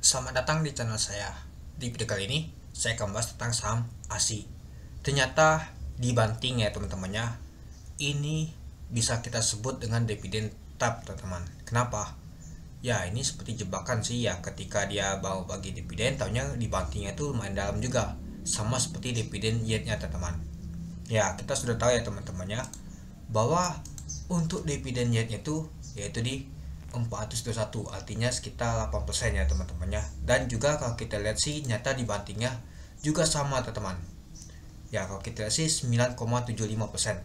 Selamat datang di channel saya. Di video kali ini, saya akan bahas tentang saham ASI. Ternyata dibanting ya teman-temannya. Ini bisa kita sebut dengan dividen tap teman-teman. Kenapa? Ya ini seperti jebakan sih ya, ketika dia mau bagi dividen, taunya dibantingnya itu lumayan dalam juga. Sama seperti dividen yieldnya teman-teman. Ya kita sudah tahu ya teman-temannya, bahwa untuk dividen yieldnya itu yaitu di 421, artinya sekitar 8% ya teman-temannya. Dan juga kalau kita lihat sih nyata dibantingnya juga sama teman-teman. Ya kalau kita lihat sih 9,75%,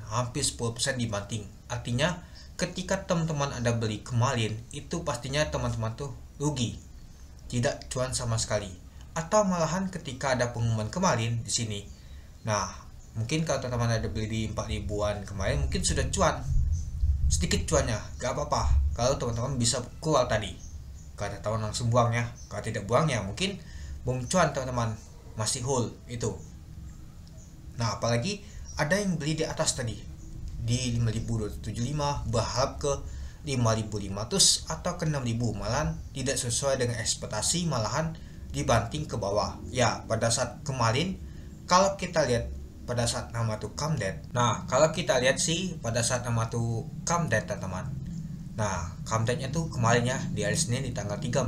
hampir 10% dibanting. Artinya ketika teman-teman Anda beli kemarin, itu pastinya teman-teman tuh rugi, tidak cuan sama sekali. Atau malahan ketika ada pengumuman kemarin di sini, nah mungkin kalau teman-teman ada beli di 4 ribuan kemarin, mungkin sudah cuan, sedikit cuannya, gak apa-apa kalau teman-teman bisa keluar tadi. Kalau tahu langsung buang ya, kalau tidak buang ya mungkin belum cuan teman-teman, masih hold itu. Nah apalagi ada yang beli di atas tadi di 5.275, berharap ke 5.500 atau ke 6.000, malahan tidak sesuai dengan ekspektasi, malahan dibanting ke bawah. Ya pada saat kemarin kalau kita lihat pada saat nama tuh come dead. Nah kalau kita lihat sih pada saat nama tuh come dead teman-teman. Nah come deadnya tuh kemarin ya, di hari Senin di tanggal 13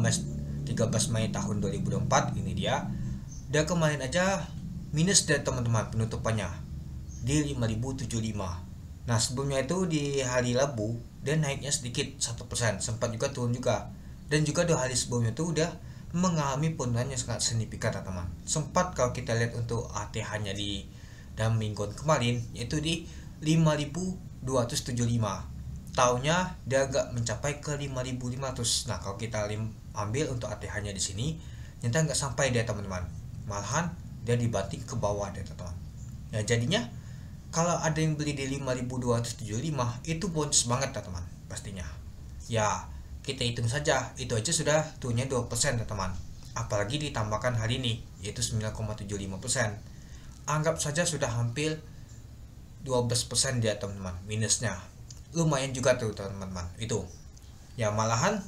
Mei tahun 2024. Ini dia kemarin aja minus dari teman-teman penutupannya di 5.075. Nah sebelumnya itu di hari Rabu dia naiknya sedikit 1%, sempat juga turun juga. Dan juga 2 hari sebelumnya itu udah mengalami penurunan yang sangat signifikan teman-teman. Sempat kalau kita lihat untuk ATH-nya di dalam mingguan kemarin yaitu di 5.275. Tahunnya dia agak mencapai ke 5.500. Nah kalau kita ambil untuk ATH-nya di sini, ternyata nggak sampai dia teman-teman. Malahan dia dibanting ke bawah dia teman-teman. Ya jadinya kalau ada yang beli di 5.275 itu bonus banget teman-teman pastinya. Ya kita hitung saja, itu aja sudah turunnya 2% teman-teman. Apalagi ditambahkan hari ini yaitu 9,75%. Anggap saja sudah hampir 12% dia teman-teman minusnya. Lumayan juga tuh teman-teman itu. Ya malahan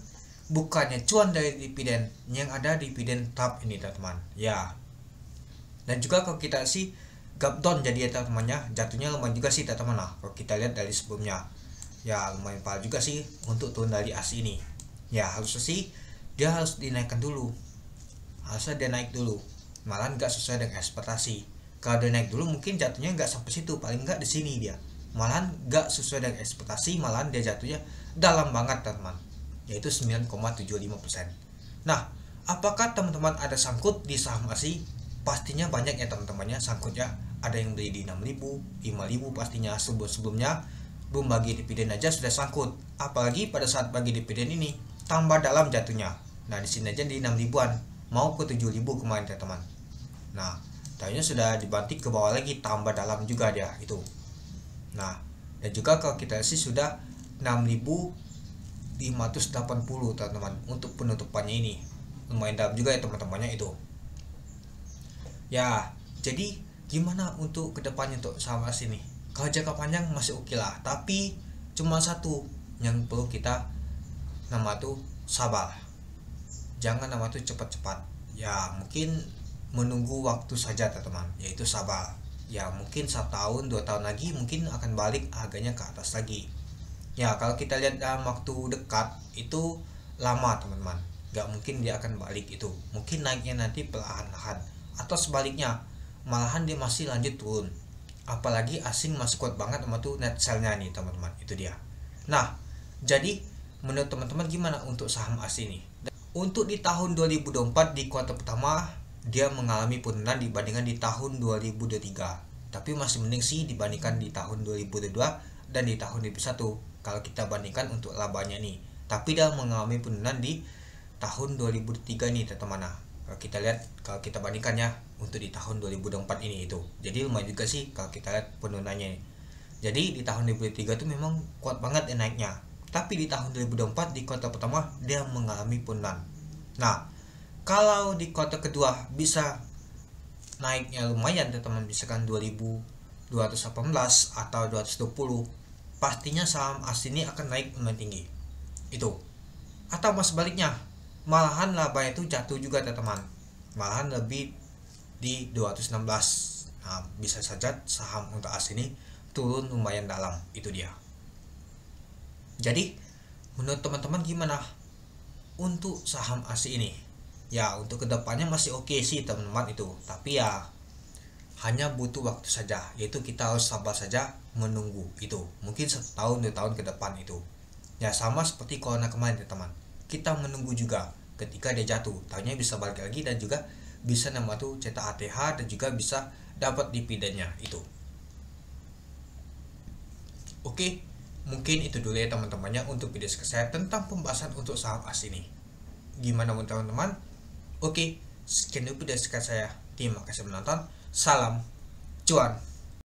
bukannya cuan dari dividen, yang ada dividen tap ini teman-teman. Ya. Dan juga kalau kita sih gap down jadi ya teman-temannya, jatuhnya lumayan juga sih teman-teman lah. Kalau kita lihat dari sebelumnya, ya lumayan parah juga sih untuk turun dari ASI ini. Ya harusnya sih dia harus dinaikkan dulu, harusnya dia naik dulu, malah nggak sesuai dengan ekspektasi. Kalau dia naik dulu mungkin jatuhnya nggak sampai situ, paling nggak di sini dia, malah nggak sesuai dengan ekspektasi, malah dia jatuhnya dalam banget teman-teman, yaitu 9,75%. Nah apakah teman-teman ada sangkut di saham ASI? Pastinya banyak ya teman-temannya sangkutnya. Ada yang beli di 6.000, 5.000 pastinya. Sebelumnya belum bagi dividen aja sudah sangkut, apalagi pada saat bagi dividen ini tambah dalam jatuhnya. Nah di sini aja di 6 ribuan mau ke 7.000 kemarin teman-teman. Nah tadinya sudah dibanting ke bawah lagi, tambah dalam juga dia itu. Nah dan juga kalau kita sih sudah 6.580 teman-teman untuk penutupannya ini, lumayan dalam juga ya teman-temannya itu. Ya jadi gimana untuk kedepannya untuk saham ASI ini? Kalau jangka panjang masih oke lah, tapi cuma satu yang perlu kita nama tuh sabar. Jangan nama tuh cepat-cepat. Ya mungkin menunggu waktu saja teman-teman, yaitu sabar. Ya mungkin 1 tahun 2 tahun lagi mungkin akan balik harganya ke atas lagi. Ya kalau kita lihat dalam waktu dekat itu lama teman-teman, gak mungkin dia akan balik itu. Mungkin naiknya nanti perlahan-lahan, atau sebaliknya malahan dia masih lanjut turun. Apalagi asing masih kuat banget sama tuh net sell-nya nih teman-teman, itu dia. Nah jadi menurut teman-teman gimana untuk saham ASI ini? Untuk di tahun 2024 di kuartal pertama dia mengalami penurunan dibandingkan di tahun 2023, tapi masih mending sih dibandingkan di tahun 2022 dan di tahun 2021 kalau kita bandingkan untuk labanya nih. Tapi dia mengalami penurunan di tahun 2023 nih teman-teman. Nah kalau kita lihat, kalau kita bandingkan ya untuk di tahun 2024 ini itu, jadi lumayan juga sih kalau kita lihat penurunannya. Jadi di tahun 2023 itu memang kuat banget ya naiknya, tapi di tahun 2024 di kuartal pertama dia mengalami penurunan. Nah kalau di kuartal kedua bisa naiknya lumayan teman-teman, misalkan 2.218 atau 220, pastinya saham ASI ini akan naik lumayan tinggi itu. Atau mas sebaliknya, malahan labanya itu jatuh juga teman-teman, malahan lebih di 216. Nah, bisa saja saham untuk ASI ini turun lumayan dalam, itu dia. Jadi menurut teman-teman gimana untuk saham ASI ini? Ya untuk kedepannya masih oke sih teman-teman itu, tapi ya hanya butuh waktu saja, yaitu kita harus sabar saja menunggu itu, mungkin 1 tahun 2 tahun ke depan itu. Ya sama seperti corona kemarin teman, kita menunggu juga, ketika dia jatuh tahunya bisa balik lagi dan juga bisa tuh cetak ATH dan juga bisa dapat dividennya itu. Oke, mungkin itu dulu ya teman-temannya untuk video saya tentang pembahasan untuk saham ASI ini. Gimana teman-teman? Oke, sekian dulu video saya. Terima kasih menonton. Salam cuan.